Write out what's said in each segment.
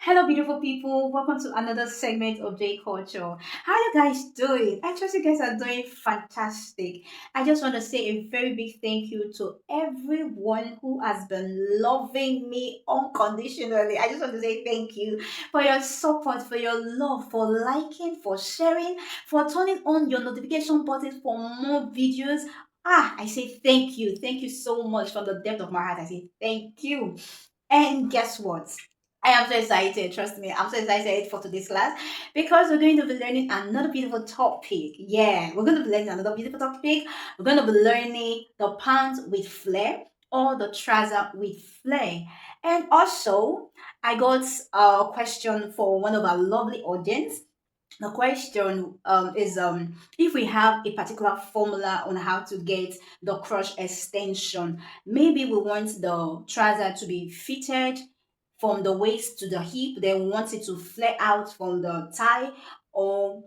Hello, beautiful people. Welcome to another segment of JeaKulture. How you guys doing? I trust you guys are doing fantastic. I just want to say a very big thank you to everyone who has been loving me unconditionally. I just want to say thank you for your support, for your love, for liking, for sharing, for turning on your notification button for more videos. I say thank you. Thank you so much from the depth of my heart. I say thank you. And guess what? I am so excited, trust me. I'm so excited for today's class because we're going to be learning another beautiful topic. Yeah, we're going to be learning another beautiful topic. We're going to be learning the pants with flare or the trouser with flare. And also, I got a question for one of our lovely audience. The question is if we have a particular formula on how to get the crotch extension. Maybe we want the trouser to be fitted from the waist to the hip, then we want it to flare out from the thigh, or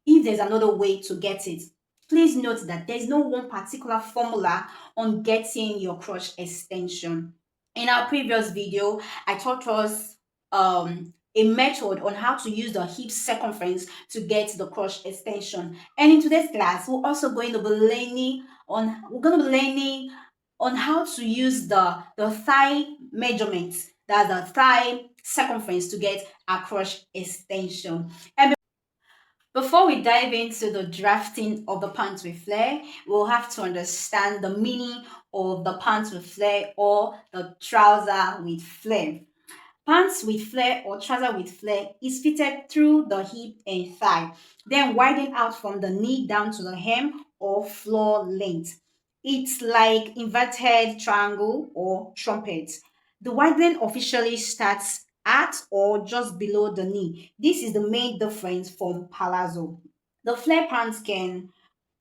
if there's another way to get it. Please note that there's no one particular formula on getting your crotch extension. In our previous video, I taught us a method on how to use the hip circumference to get the crotch extension. And in today's class, we're going to be learning on how to use the thigh measurements, that's the thigh circumference, to get a crotch extension. And before we dive into the drafting of the pants with flare, we'll have to understand the meaning of the pants with flare or the trouser with flare. Pants with flare or trouser with flare is fitted through the hip and thigh, then widen out from the knee down to the hem or floor length. It's like inverted triangle or trumpet. The widening officially starts at or just below the knee. This is the main difference from palazzo. The flare pants can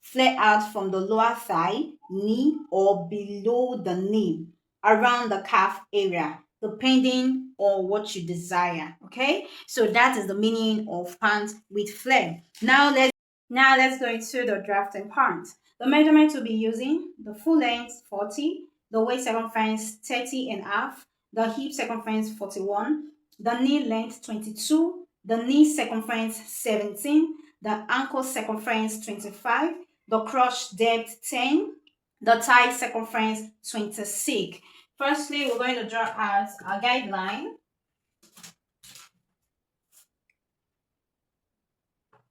flare out from the lower thigh, knee, or below the knee, around the calf area, depending on what you desire. Okay, so that is the meaning of pants with flare. Now let's go into the drafting part. The measurement we'll be using: the full length 40, the waist circumference 30 and a half, the hip circumference 41, the knee length 22, the knee circumference 17, the ankle circumference 25, the crotch depth 10, the thigh circumference 26. Firstly, we're going to draw out a guideline.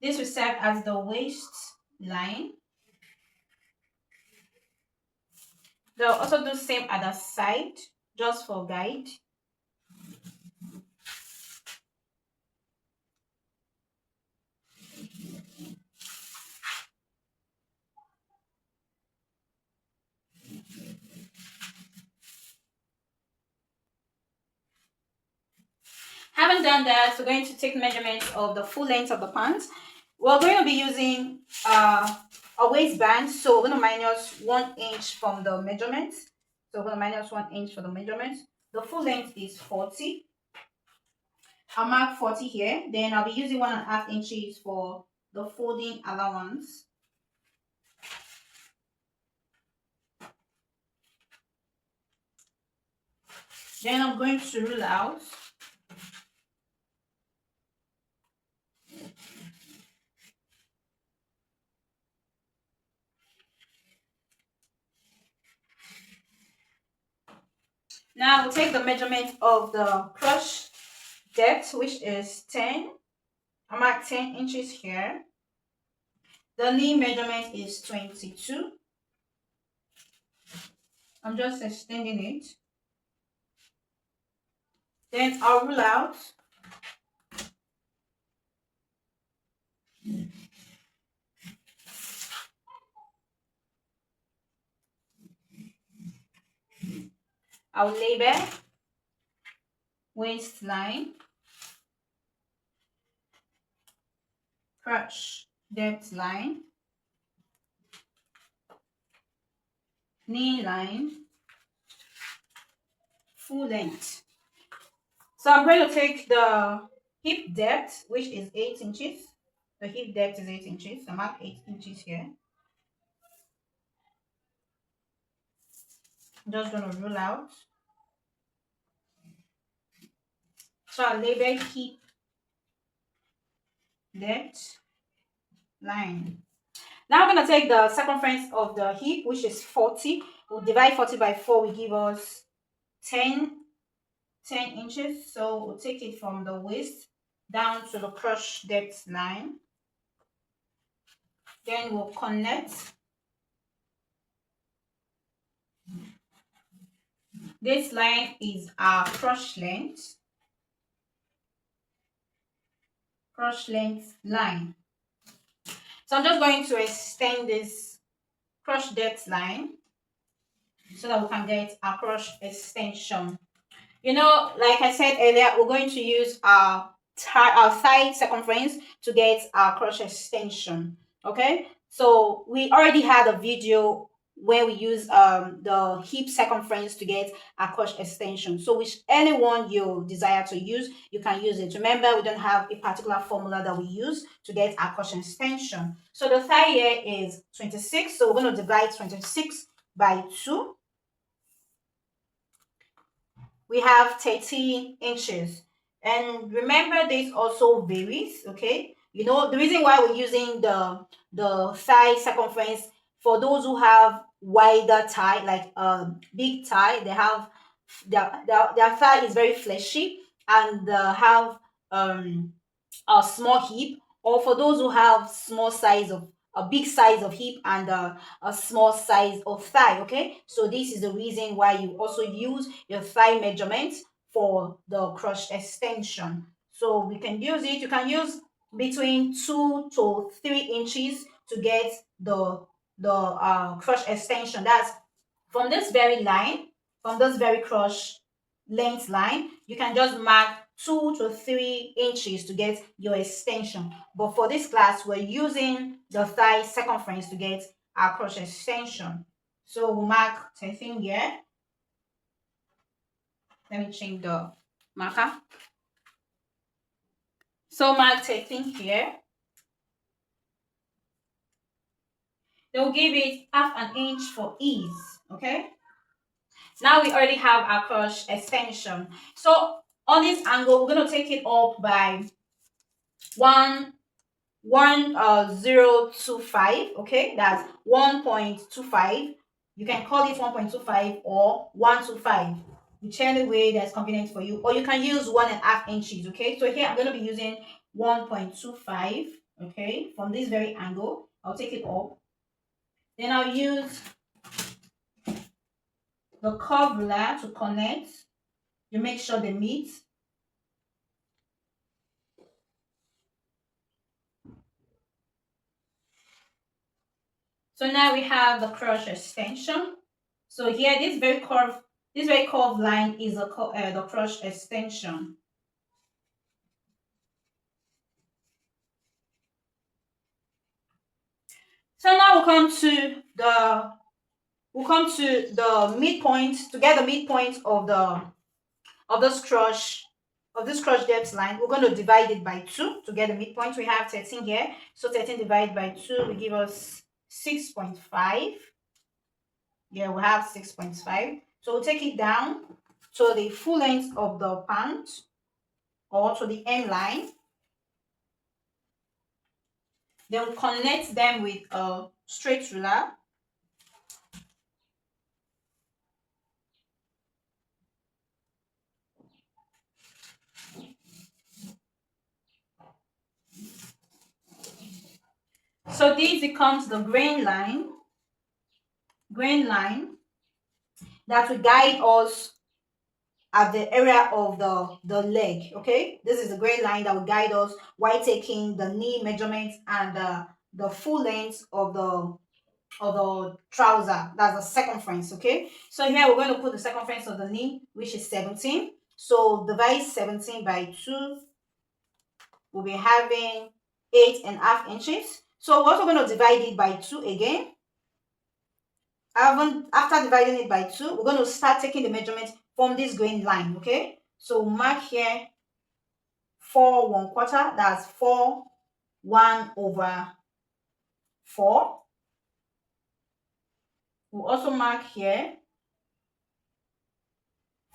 This will serve as the waist line. They'll also do same at the side, just for guide. Having done that, we're going to take measurements of the full length of the pants. We're going to be using a waistband, so we're going to minus 1 inch from the measurements. So we're going to minus 1 inch for the measurements. The full length is 40. I'll mark 40 here. Then I'll be using 1.5 inches for the folding allowance. Then I'm going to rule out. Now we'll take the measurement of the crotch depth, which is 10. I mark 10 inches here. The knee measurement is 22. I'm just extending it. Then I'll rule out. I'll label waistline, crotch depth line, knee line, full length. So I'm going to take the hip depth, which is 8 inches. The hip depth is 8 inches. I mark 8 inches here. I'm just going to rule out. So I'll label hip depth line. Now I'm going to take the circumference of the hip, which is 40. We'll divide 40 by 4, will give us 10, 10 inches. So we'll take it from the waist down to the crotch depth line. Then we'll connect. This line is our crotch length line. So I'm just going to extend this crotch depth line so that we can get our crotch extension. You know, like I said earlier, we're going to use our thigh circumference to get our crotch extension. Okay, so we already had a video where we use the hip circumference to get our crotch extension. So which anyone you desire to use, you can use it. Remember, we don't have a particular formula that we use to get our crotch extension. So the thigh here is 26. So we're going to divide 26 by 2. We have 13 inches. And remember, this also varies, okay? You know, the reason why we're using the thigh circumference, for those who have wider thigh, like big thigh, they have their thigh is very fleshy, and have a small hip, or for those who have small size of a big size of hip and a small size of thigh. Okay, so this is the reason why you also use your thigh measurement for the crotch extension. So we can use it. You can use between 2 to 3 inches to get the crotch extension. That's from this very line, from this very crotch length line, you can just mark 2 to 3 inches to get your extension. But for this class, we're using the thigh circumference to get our crotch extension. So we'll mark 13 here. Let me change the marker. So mark 13 here. They'll give it half an inch for ease. Okay. Now we already have our crotch extension. So on this angle, we're going to take it up by 1.025. Okay, that's 1.25. You can call it 1.25 or 125, whichever way that's convenient for you, or you can use 1.5 inches. Okay, so here I'm going to be using 1.25. Okay, from this very angle, I'll take it up. Then I'll use the curve ruler to connect. You make sure they meet. So now we have the crotch extension. So here, this very curved line is the crotch extension. So now we'll come to the midpoint. To get the midpoint of this crotch depth line, we're going to divide it by 2 to get the midpoint. We have 13 here, so 13 divided by 2 will give us 6.5. Yeah, we have 6.5. So we'll take it down to the full length of the pant, or to the M line. Then we'll connect them with a straight ruler. So this becomes the grain line that will guide us at the area of the leg. Okay, this is the grain line that will guide us while taking the knee measurements and the full length of the trouser. That's the circumference. Okay, so here we're going to put the circumference of the knee, which is 17. So divide 17 by 2. We'll be having 8.5 inches. So we're also going to divide it by 2 again. After dividing it by 2, we're going to start taking the measurement from this grain line. Okay, so mark here 4 1/4. That's 4 1/4. We'll also mark here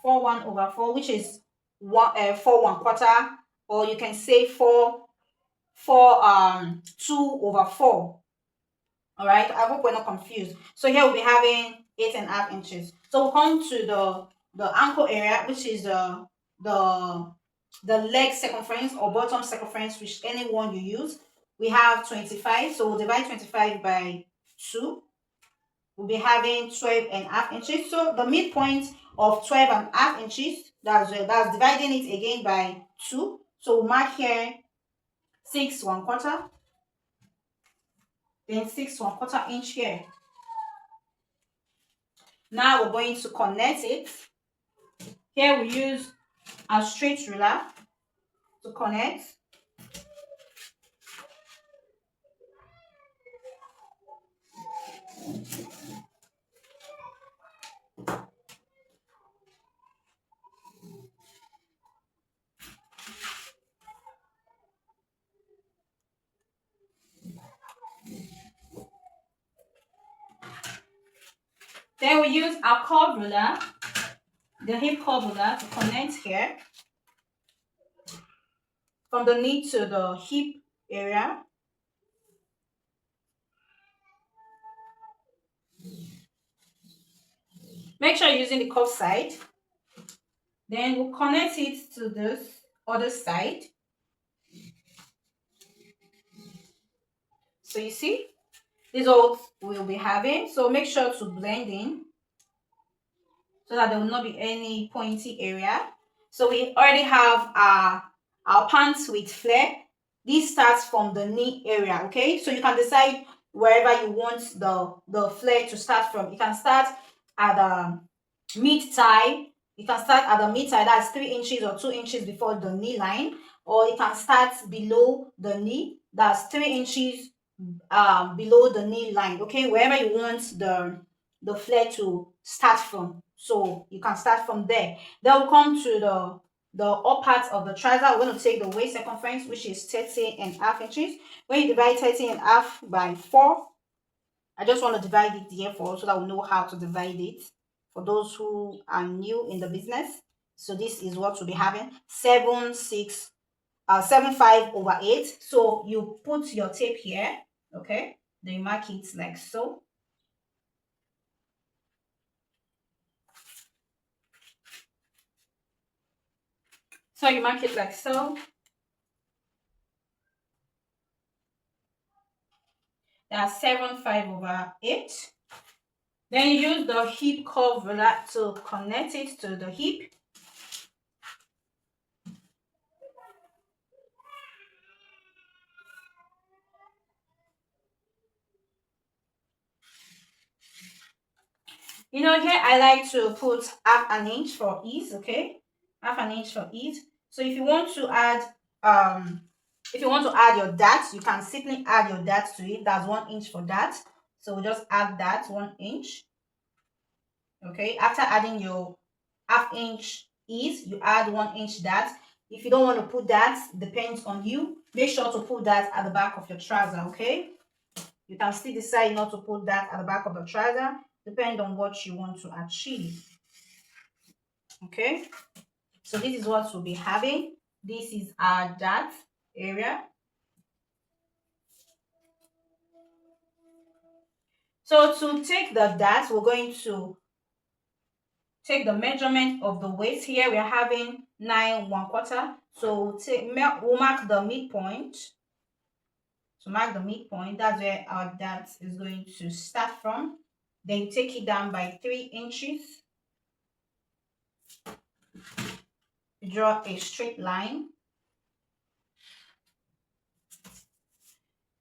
4 1/4, which is 4 1/4, or you can say 2/4. All right, I hope we're not confused. So here we'll be having 8.5 inches. So we'll come to the ankle area, which is the the leg circumference or bottom circumference, which any one you use. We have 25, so we'll divide 25 by 2. We'll be having 12.5 inches. So the midpoint of 12.5 inches, that's dividing it again by 2. So we'll mark here 6 1/4, then 6 1/4 inch here. Now we're going to connect it. Here we use a straight ruler to connect. Then we use our curve ruler, the hip curve ruler, to connect here from the knee to the hip area. Make sure you're using the curve side. Then we'll connect it to this other side. So you see, this is what we'll be having. So make sure to blend in so that there will not be any pointy area. So we already have our pants with flare. This starts from the knee area, okay? So you can decide wherever you want the flare to start from. You can start at the mid thigh. You can start at the mid thigh, that's 3 inches or 2 inches before the knee line, or you can start below the knee, that's 3 inches below the knee line, okay? Wherever you want the flare to start from, so you can start from there. Then we'll come to the upper part of the trouser. We're going to take the waist circumference, which is 13.5 inches. When you divide 13.5 by 4, I just want to divide it here so that we know how to divide it for those who are new in the business. So this is what we'll be having: 75/8. So you put your tape here, okay? Then you mark it like so. So you mark it like so. That's 7/5/8. Then you use the hip curve ruler to connect it to the hip. You know, here I like to put 1/2 inch for ease, okay? 1/2 inch for ease. So if you want to add your dart, you can simply add your dart to it. That's 1 inch for that. So we'll just add that 1 inch. Okay, after adding your 1/2 inch ease, you add 1 inch dart. If you don't want to put that, depends on you. Make sure to put that at the back of your trouser, okay? You can still decide not to put that at the back of the trouser, depending on what you want to achieve. Okay, so this is what we'll be having. This is our dart area. So to take the dart, we're going to take the measurement of the waist. Here we are having 9 1/4. So we'll mark the midpoint. To mark the midpoint, that's where our dart is going to start from. Then you take it down by 3 inches. You draw a straight line.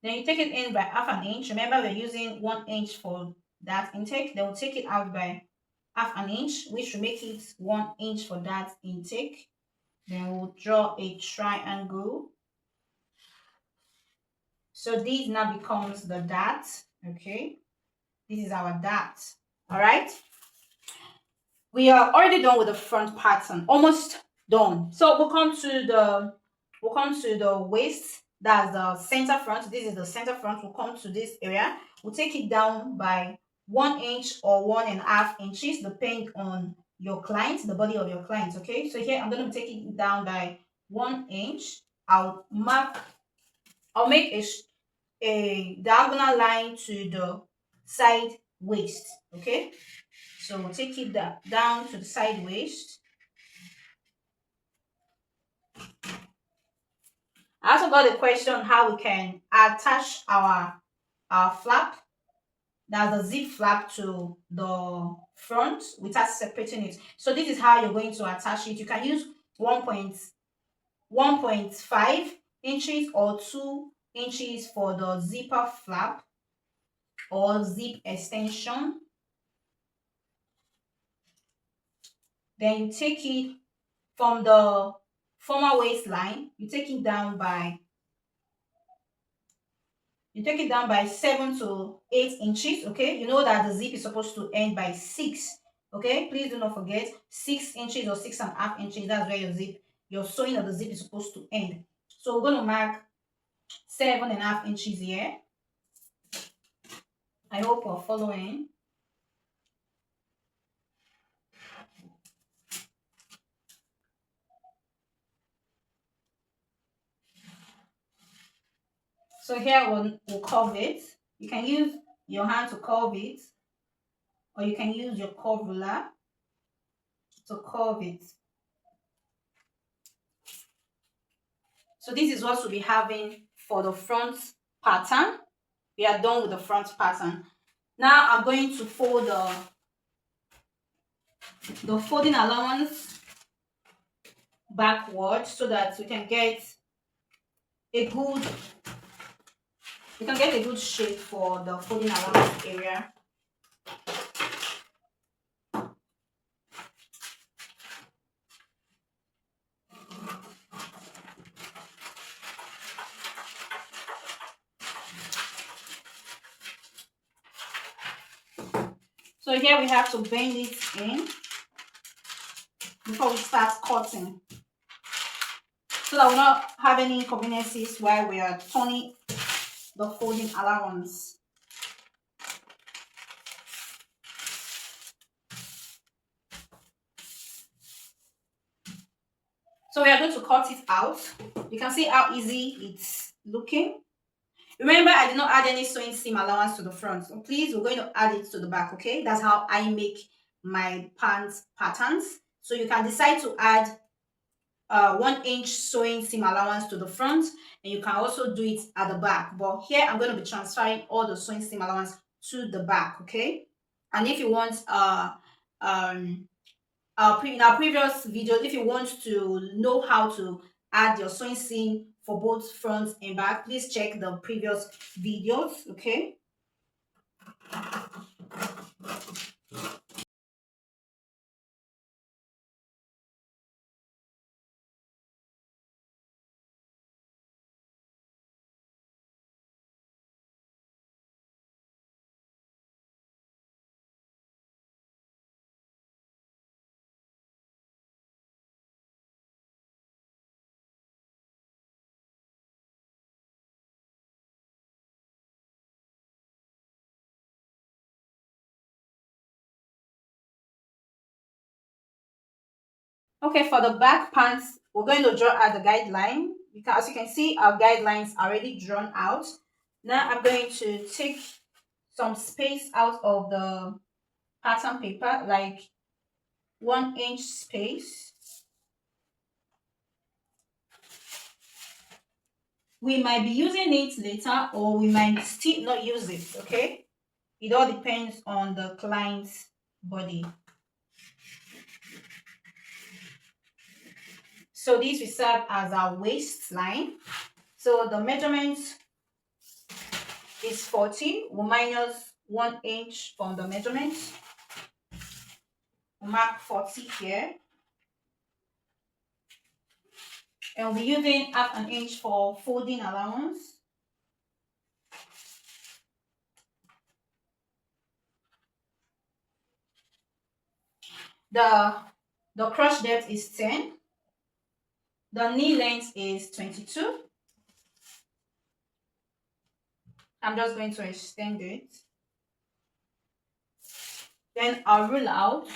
Then you take it in by 1/2 inch. Remember, we're using 1 inch for that intake. Then we'll take it out by 1/2 inch, which will make it 1 inch for that intake. Then we'll draw a triangle. So this now becomes the dart. Okay, this is our dart. All right, we are already done with the front pattern, almost done. So we'll come to the waist. That's the center front. This is the center front. We'll come to this area. We'll take it down by 1 inch or 1.5 inches, depending on your client, the body of your client. Okay, so here I'm going to be taking it down by 1 inch. I'll make a diagonal line to the side waist. Okay, so we'll take it down to the side waist. I also got a question on how we can attach our flap, that's the zip flap, to the front without separating it. So this is how you're going to attach it. You can use 1.5 inches or 2 inches for the zipper flap or zip extension. Then you take it from the former waistline, you take it down by 7 to 8 inches. Okay, you know that the zip is supposed to end by 6. Okay, please do not forget 6 inches or 6.5 inches. That's where your sewing of the zip is supposed to end. So we're going to mark 7.5 inches here. I hope you're following. So here we'll curve it. You can use your hand to curve it, or you can use your curve ruler to curve it. So this is what we'll be having for the front pattern. We are done with the front pattern. Now I'm going to fold the folding allowance backward so that we can get a good shape for the folding allowance area. So here we have to bend it in before we start cutting, so that we don't have any inconveniences while we are turning the folding allowance. So we are going to cut it out. You can see how easy it's looking. Remember, I did not add any sewing seam allowance to the front. So please, we're going to add it to the back, okay? That's how I make my pants patterns. So you can decide to add 1 inch sewing seam allowance to the front, and you can also do it at the back. But here I'm going to be transferring all the sewing seam allowance to the back, okay? And if you want in our previous videos, if you want to know how to add your sewing seam for both front and back, please check the previous videos. Okay, okay, for the back pants, we're going to draw out the guideline. As you can see, our guidelines are already drawn out. Now I'm going to take some space out of the pattern paper, like 1 inch space. We might be using it later, or we might still not use it, okay? It all depends on the client's body. So this will serve as our waistline. So the measurement is 40. We'll minus 1 inch from the measurement. We'll mark 40 here. And we'll be using 1/2 inch for folding allowance. The crotch depth is 10. The knee length is 22. I'm just going to extend it. Then I'll rule out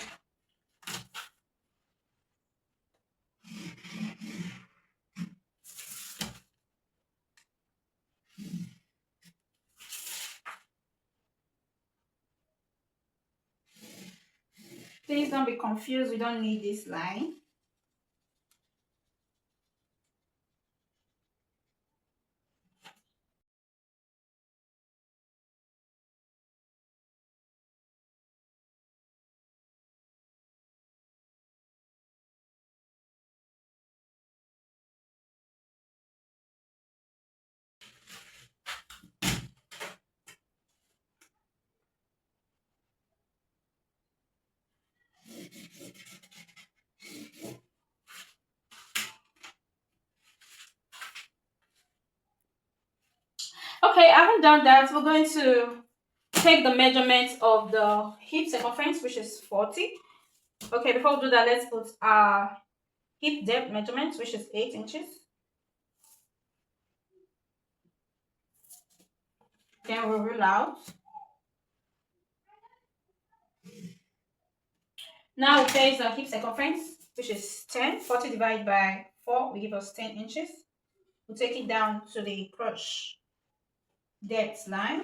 Please don't be confused. We don't need this line. Okay, I haven't done that. We're going to take the measurement of the hip circumference, which is 40. Okay, before we do that, let's put our hip depth measurement, which is 8 inches. Then we'll rule out. Now we place the hip circumference, which is 10. 40 divided by 4 will give us 10 inches. We'll take it down to the crotch depth line.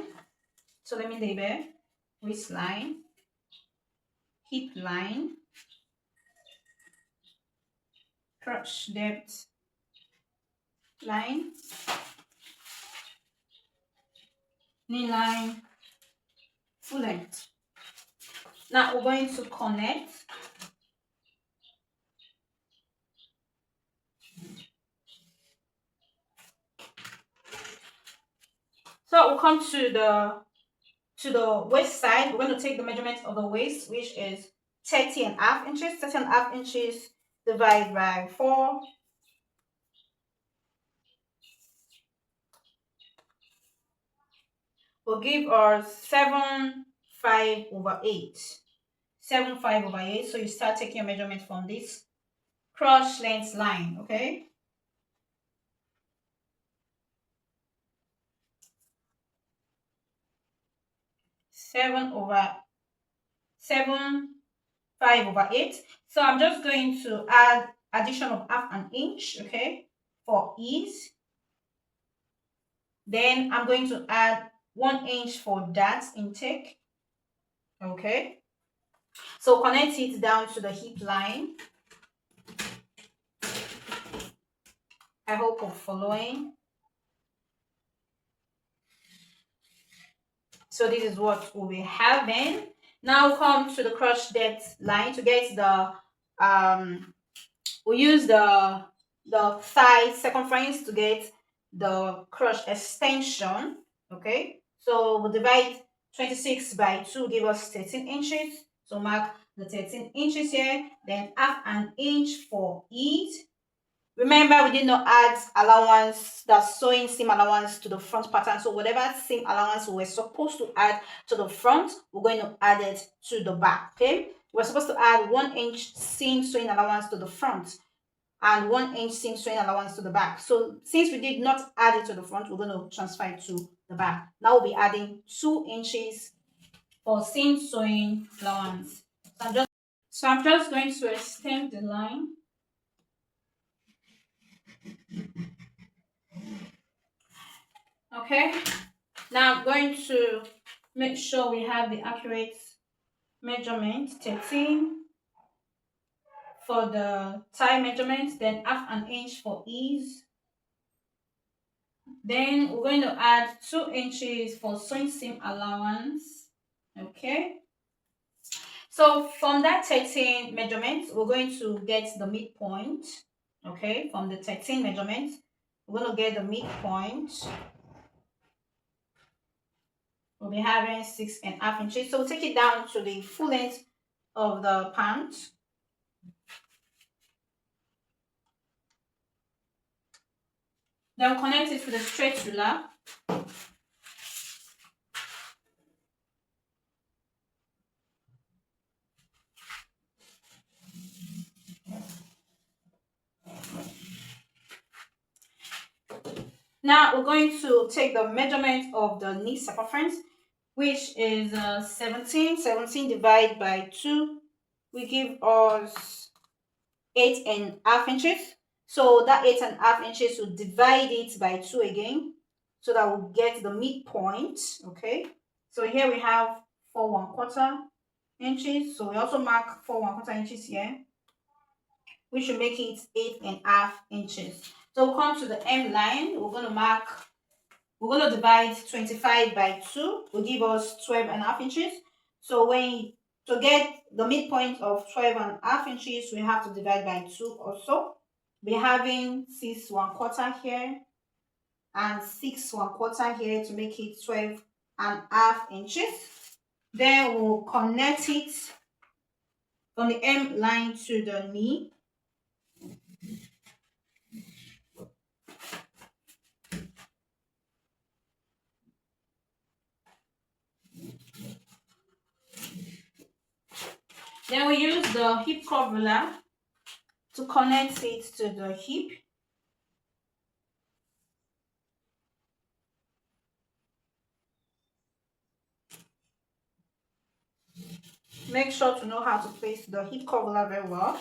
So let me label waistline, hip line, crotch depth line, knee line, full length. Now we're going to connect. So we'll come to the waist side. We're going to take the measurement of the waist, which is 30.5 inches. 30.5 inches divided by 4 will give us 7/5/8. 7/5/8. So you start taking your measurement from this crotch length line, okay? 7/5/8. So I'm just going to add addition of half an inch, okay, for ease. Then I'm going to add 1 inch for that intake, okay. So connect it down to the hip line. I hope you're following. So this is what we'll be having. Now come to the crotch depth line to get the we'll use the thigh circumference to get the crotch extension. Okay, so we'll divide 26 by 2, give us 13 inches. So mark the 13 inches here, then half an inch for ease. Remember, we did not add allowance, the sewing seam allowance to the front pattern. So whatever seam allowance we were supposed to add to the front, we're going to add it to the back. Okay, we're supposed to add 1 inch seam sewing allowance to the front and 1 inch seam sewing allowance to the back. So since we did not add it to the front, we're going to transfer it to the back. Now we'll be adding 2 inches for seam sewing allowance. So I'm just going to extend the line. Okay, now I'm going to make sure we have the accurate measurement, 13 for the thigh measurement, then half an inch for ease. Then we're going to add 2 inches for sewing seam allowance. Okay, so from that 13 measurement, we're going to get the midpoint. Okay, from the 13 measurement, we're going to get the midpoint. We'll be having 6.5 inches. So we'll take it down to the full length of the pant. Then we'll connect it to the straight ruler. Now we're going to take the measurement of the knee circumference, which is 17. 17 divided by 2 will give us 8.5 inches. So that 8.5 inches, will divide it by 2 again, so that we'll get the midpoint. Okay, so here we have 4 1/4, inches. So we also mark 4 1/4 inches here, which will make it 8.5 inches. So we'll come to the M line. We're going to divide 25 by 2 will give us 12.5 inches. So to get the midpoint of 12.5 inches, we have to divide by 2 also. We're having 6 1/4 here and 6 1/4 here to make it 12.5 inches. Then we'll connect it from the M line to the knee. Then we use the hip curve ruler to connect it to the hip. Make sure to know how to place the hip curve ruler very well.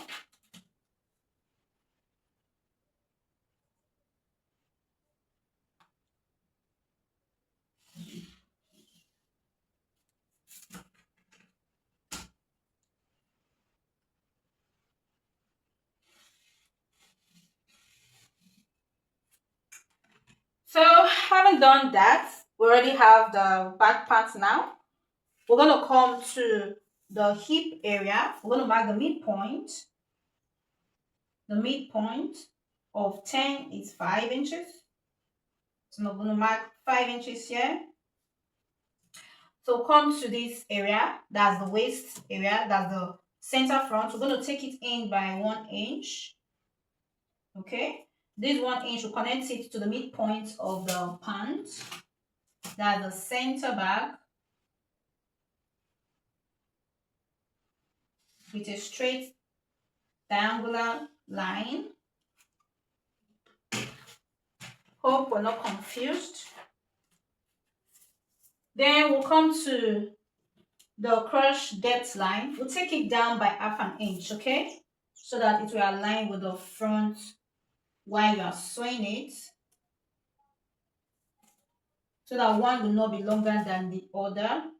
So having done that, we already have the back part now. We're going to come to the hip area. We're going to mark the midpoint. The midpoint of 10 is 5 inches. So I'm going to mark 5 inches here. So come to this area, that's the waist area, that's the center front. We're going to take it in by 1 inch. Okay, this 1 inch will connect it to the midpoint of the pant. That's the center back with a straight triangular line. Hope we're not confused. Then we'll come to the crotch depth line. We'll take it down by 1/2 inch, okay? So that it will align with the front while you are sewing it. So that one will not be longer than the other.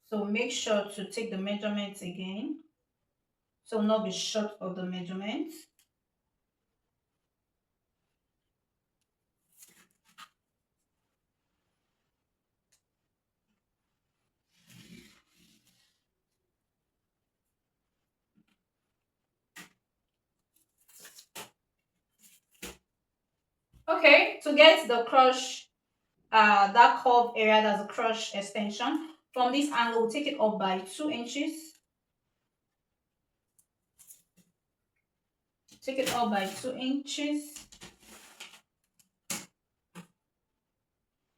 So make sure to take the measurements again. So not be short of the measurements. Okay, to get the crotch, that curve area, that's the crotch extension. From this angle, we'll take it up by 2 inches. Take it up by 2 inches.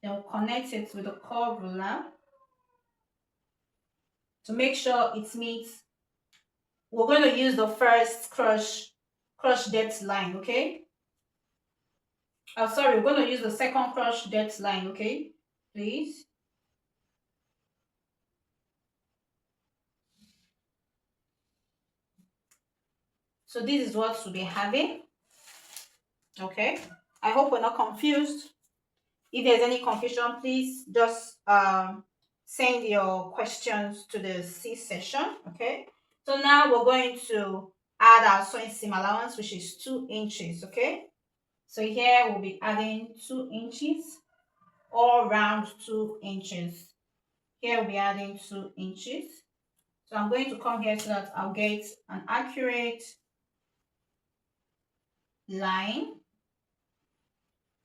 Then we'll connect it with the curve ruler to make sure it meets. We're going to use the first crotch depth line, okay? Oh, sorry, we're going to use the second crotch depth line, okay? Please. So this is what we'll be having, okay? I hope we're not confused. If there's any confusion, please just send your questions to the C session, okay? So now we're going to add our sewing seam allowance, which is 2 inches, okay? So here we'll be adding 2 inches, all round 2 inches. Here we'll be adding 2 inches. So I'm going to come here so that I'll get an accurate line.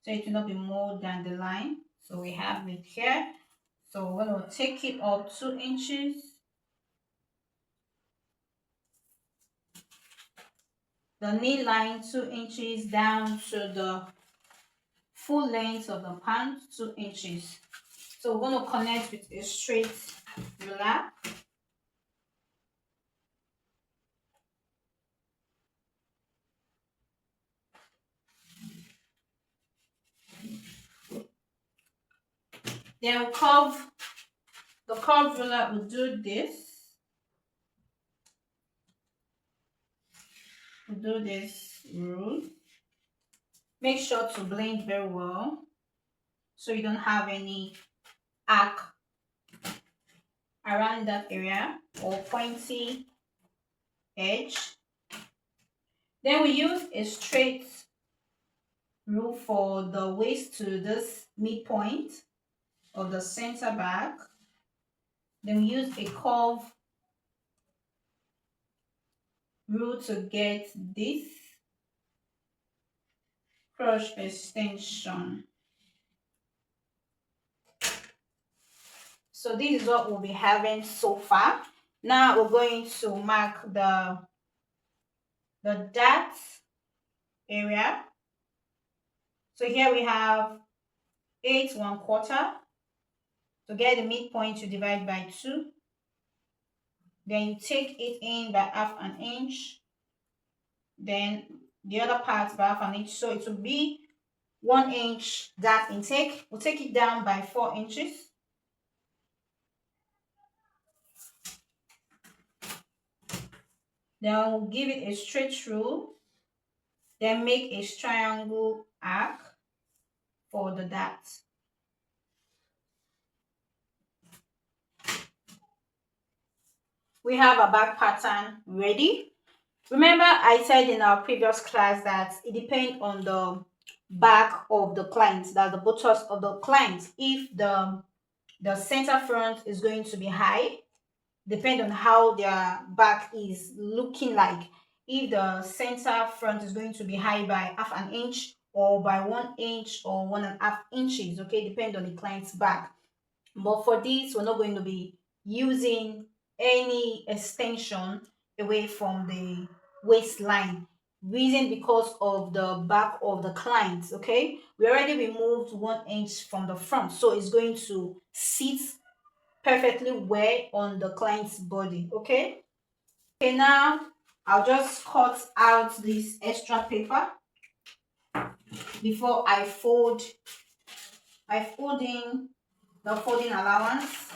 So it will not be more than the line. So we have it here. So we're going to take it up 2 inches. The knee line 2 inches down to the full length of the pant 2 inches. So we're going to connect with a straight ruler. Then the curve ruler will do this. We'll do this rule. Make sure to blend very well so you don't have any arc around that area or pointy edge. Then we use a straight rule for the waist to this midpoint of the center back. Then we use a curve rule to get this crotch extension. So this is what we'll be having so far. Now we're going to mark the dart area. So here we have 8 1/4. To get the midpoint, you divide by 2. Then you take it in by half an inch. Then the other part by half an inch. So it will be 1 inch dart intake. We'll take it down by 4 inches. Then we'll give it a straight rule. Then make a triangle arc for the dart. We have a back pattern ready. Remember I said in our previous class that it depends on the back of the client, that's the buttocks of the client. If the center front is going to be high, depend on how their back is looking like. If the center front is going to be high by half an inch or by 1 inch or 1.5 inches, okay, depend on the client's back. But for this, we're not going to be using any extension away from the waistline. Reason because of the back of the client, okay? We already removed 1 inch from the front, so it's going to sit perfectly well on the client's body, okay? Okay, now I'll just cut out this extra paper before I fold in the folding allowance.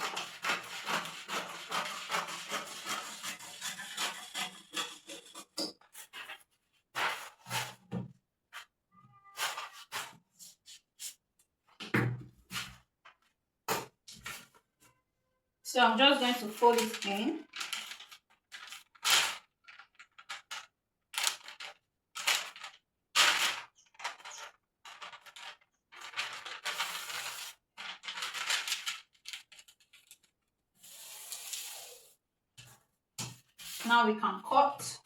So I'm just going to fold it in. Now we can cut.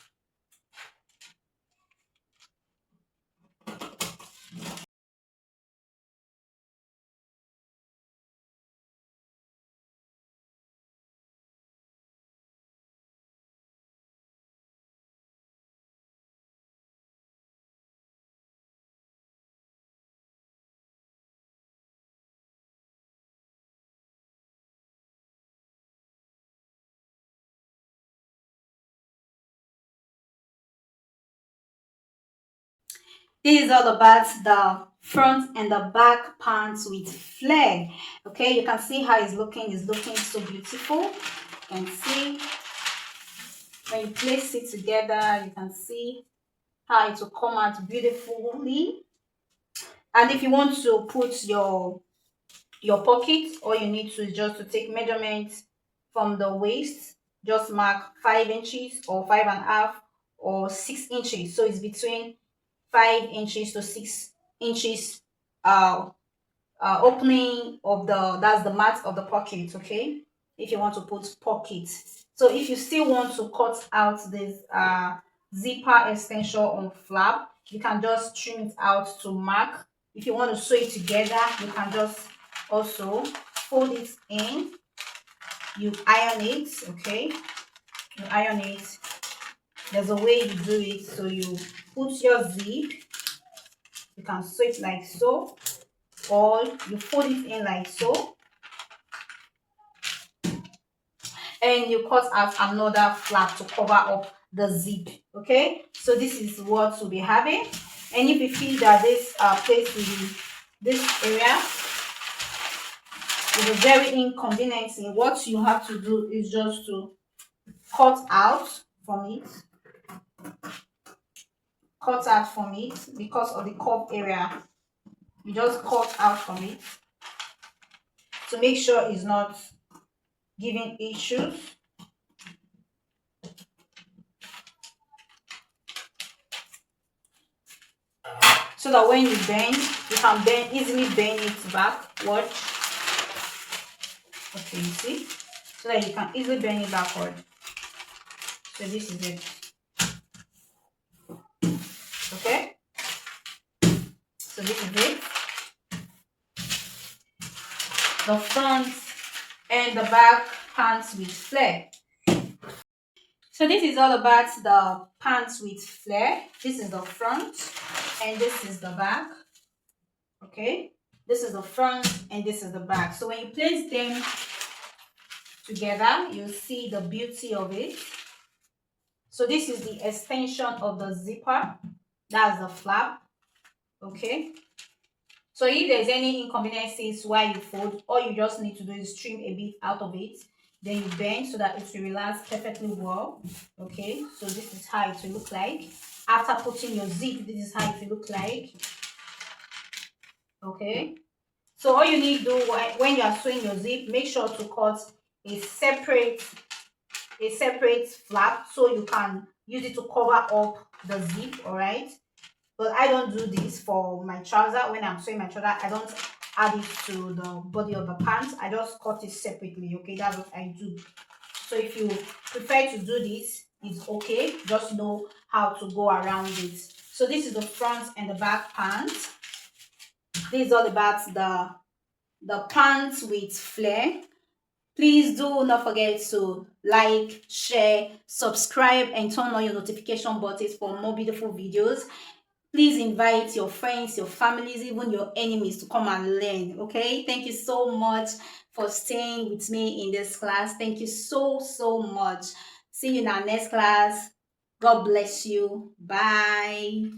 This is all about the front and the back pants with flare. Okay, you can see how it's looking. It's looking so beautiful. You can see when you place it together, you can see how it will come out beautifully. And if you want to put your pocket, all you need to is just to take measurements from the waist. Just mark 5 inches or 5.5 or 6 inches. So it's between 5 inches to 6 inches opening of that's the mat of the pocket, okay, if you want to put pockets. So if you still want to cut out this zipper extension on flap, you can just trim it out to mark. If you want to sew it together, you can just also fold it in, you iron it, okay, you iron it. There's a way you do it. So you put your zip, you can sew it like so, or you fold it in like so, and you cut out another flap to cover up the zip, okay. So this is what we'll be having. And if you feel that this place this area is very inconveniencing, what you have to do is just to cut out from it, cut out from it because of the curve area. You just cut out from it to make sure it's not giving issues. So that when you bend, you can easily bend it back. Watch. Okay, you see? So that you can easily bend it backward. So this is it. Okay? So this is it. The front and the back pants with flare. So this is all about the pants with flare. This is the front and this is the back. Okay? This is the front and this is the back. So when you place them together, you'll see the beauty of it. So this is the extension of the zipper. That's the flap. Okay? So if there's any inconveniences while you fold, all you just need to do is trim a bit out of it. Then you bend so that it will relax perfectly well. Okay, so this is how it will look like. After putting your zip, this is how it will look like. Okay, so all you need to do when you are sewing your zip, make sure to cut a separate flap so you can use it to cover up the zip. All right, but I don't do this for my trouser. When I'm sewing my trouser, I don't add it to the body of the pants. I just cut it separately. Okay, that's what I do. So if you prefer to do this, it's okay. Just know how to go around it. So this is the front and the back pants. This is all about the pants with flare. Please do not forget to like, share, subscribe, and turn on your notification buttons for more beautiful videos. Please invite your friends, your families, even your enemies to come and learn. Okay, thank you so much for staying with me in this class. Thank you so much. See you in our next class. God bless you. Bye.